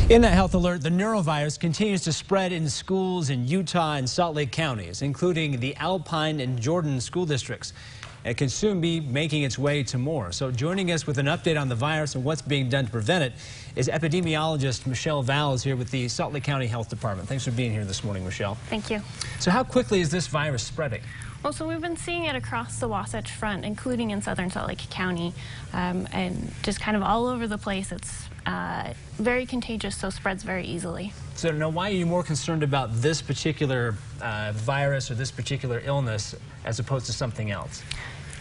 In that health alert, the Norovirus continues to spread in schools in Utah and Salt Lake counties, including the Alpine and Jordan school districts. It can soon be making its way to more. So joining us with an update on the virus and what's being done to prevent it is epidemiologist Michelle Valles here with the Salt Lake County Health Department. Thanks for being here this morning, Michelle. Thank you. So how quickly is this virus spreading? Well, so we've been seeing it across the Wasatch Front, including in southern Salt Lake County, and just kind of all over the place. It's very contagious, so spreads very easily. So now, why are you more concerned about this particular virus or this particular illness as opposed to something else?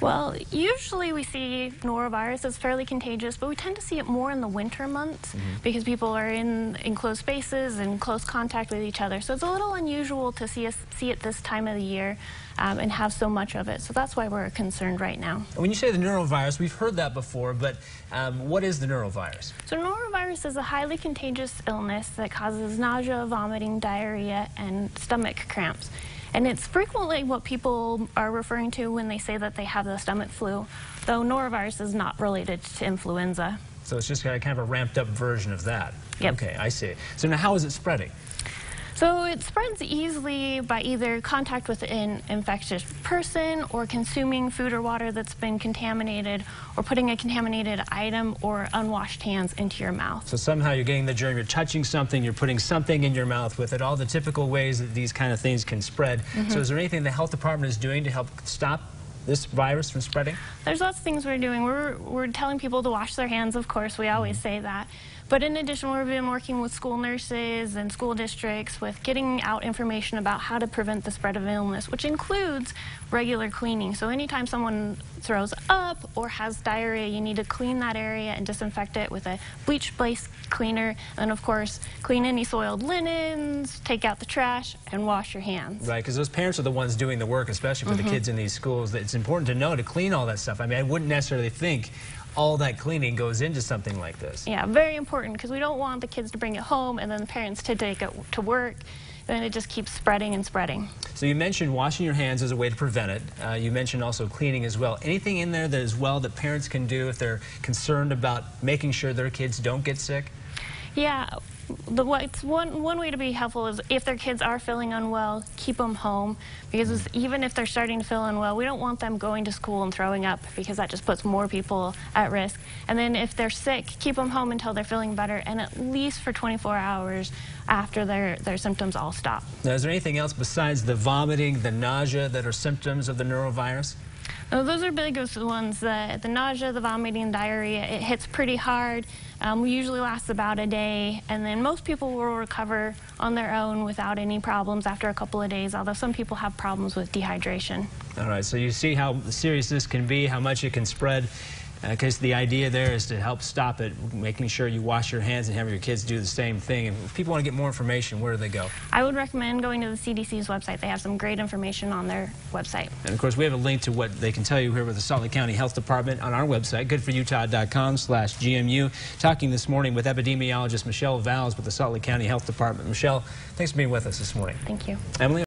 Well, usually we see norovirus as fairly contagious, but we tend to see it more in the winter months because people are in enclosed spaces and close contact with each other. So it's a little unusual to see it this time of the year and have so much of it. So that's why we're concerned right now. When you say the norovirus, we've heard that before, but what is the norovirus? So norovirus is a highly contagious illness that causes nausea, vomiting, diarrhea, and stomach cramps. And it's frequently what people are referring to when they say that they have the stomach flu, though norovirus is not related to influenza. So it's just kind of a ramped up version of that. Yep. Okay, I see. So now how is it spreading? So it spreads easily by either contact with an infectious person or consuming food or water that's been contaminated or putting a contaminated item or unwashed hands into your mouth. So somehow you're getting the germ, you're touching something, you're putting something in your mouth with it, all the typical ways that these kind of things can spread. So is there anything the health department is doing to help stop this virus from spreading? There's lots of things we're doing. We're telling people to wash their hands, of course. We always say that. But in addition, we've been working with school nurses and school districts with getting out information about how to prevent the spread of illness, which includes regular cleaning. So anytime someone throws up or has diarrhea, you need to clean that area and disinfect it with a bleach-based cleaner. And of course, clean any soiled linens, take out the trash, and wash your hands. Right, because those parents are the ones doing the work, especially for the kids in these schools. It's important to know to clean all that stuff. I mean, I wouldn't necessarily think all that cleaning goes into something like this. Yeah, very important, because we don't want the kids to bring it home and then the parents to take it to work. Then it just keeps spreading and spreading. So you mentioned washing your hands as a way to prevent it. You mentioned also cleaning as well. Anything in there that as well that parents can do if they're concerned about making sure their kids don't get sick? Yeah, one way to be helpful is if their kids are feeling unwell, keep them home, because even if they're starting to feel unwell, we don't want them going to school and throwing up, because that just puts more people at risk. And then if they're sick, keep them home until they're feeling better, and at least for 24 hours after their symptoms all stop. Now, is there anything else besides the vomiting, the nausea that are symptoms of the norovirus? Those are biggest ones, the nausea, the vomiting, diarrhea. It hits pretty hard. We usually last about a day, and then most people will recover on their own without any problems after a couple of days, although some people have problems with dehydration. All right, so you see how serious this can be, how much it can spread. Because the idea there is to help stop it, making sure you wash your hands and have your kids do the same thing. And if people want to get more information, where do they go? I would recommend going to the CDC's website. They have some great information on their website. And of course, we have a link to what they can tell you here with the Salt Lake County Health Department on our website, goodforutah.com/GMU. Talking this morning with epidemiologist Michelle Valles with the Salt Lake County Health Department. Michelle, thanks for being with us this morning. Thank you. Emily?